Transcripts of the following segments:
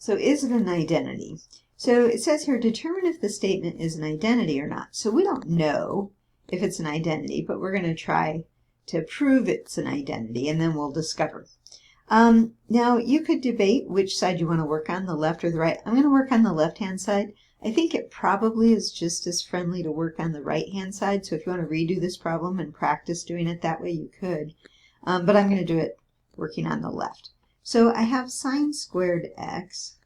So is it an identity? So it says here, determine if the statement is an identity or not. So we don't know if it's an identity, but we're going to try to prove it's an identity, and then we'll discover. Now, you could debate which side you want to work on, the left or the right. I'm going to work on the left-hand side. I think it probably is just as friendly to work on the right-hand side, so if you want to redo this problem and practice doing it that way, you could. But I'm going to do it working on the left. So I have sine squared x.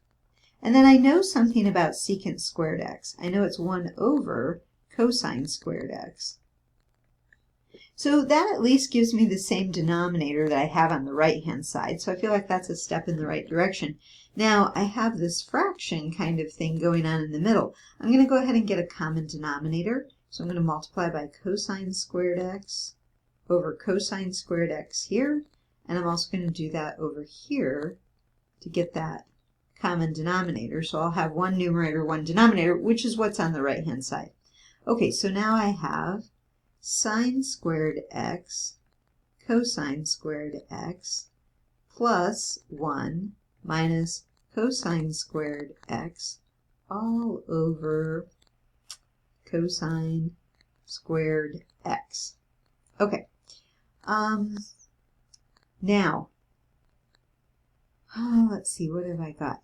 And then I know something about secant squared x. I know it's 1 over cosine squared x. So that at least gives me the same denominator that I have on the right-hand side. So I feel like that's a step in the right direction. Now I have this fraction kind of thing going on in the middle. I'm going to go ahead and get a common denominator. So I'm going to multiply by cosine squared x over cosine squared x here. And I'm also going to do that over here to get that common denominator. So I'll have one numerator, one denominator, which is what's on the right-hand side. Okay, so now I have sine squared x cosine squared x plus 1 minus cosine squared x all over cosine squared x. Okay. Now, let's see, what have I got?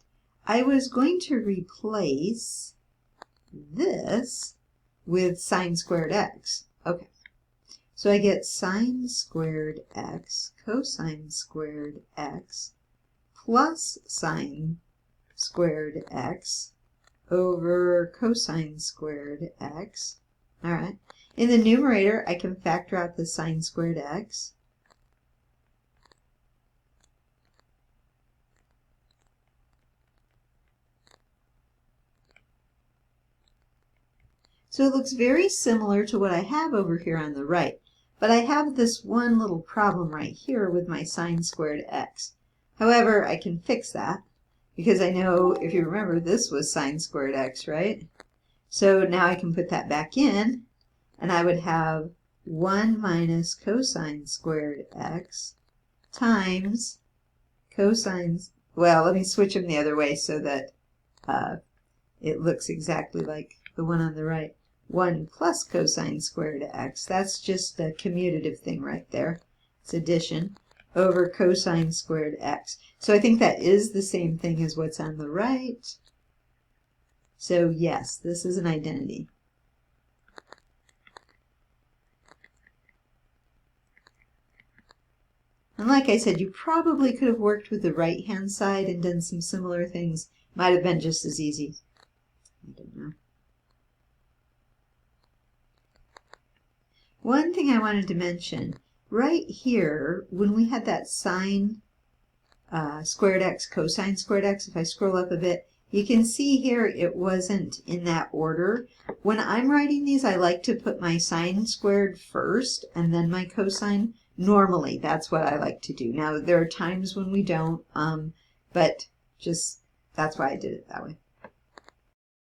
I was going to replace this with sine squared x. Okay, so I get sine squared x cosine squared x plus sine squared x over cosine squared x. All right, in the numerator, I can factor out the sine squared x. So it looks very similar to what I have over here on the right, but I have this one little problem right here with my sine squared x. However, I can fix that because I know, if you remember, this was sine squared x, right? So now I can put that back in, and I would have 1 minus cosine squared x times cosine, well, let me switch them the other way so that it looks exactly like the one on the right. 1 plus cosine squared x, that's just a commutative thing right there. It's addition over cosine squared x. So I think that is the same thing as what's on the right. So yes, this is an identity. And like I said, you probably could have worked with the right-hand side and done some similar things. Might have been just as easy. I don't know. One thing I wanted to mention, right here, when we had that sine squared x, cosine squared x, if I scroll up a bit, you can see here it wasn't in that order. When I'm writing these, I like to put my sine squared first and then my cosine. Normally, that's what I like to do. Now, there are times when we don't, but just that's why I did it that way.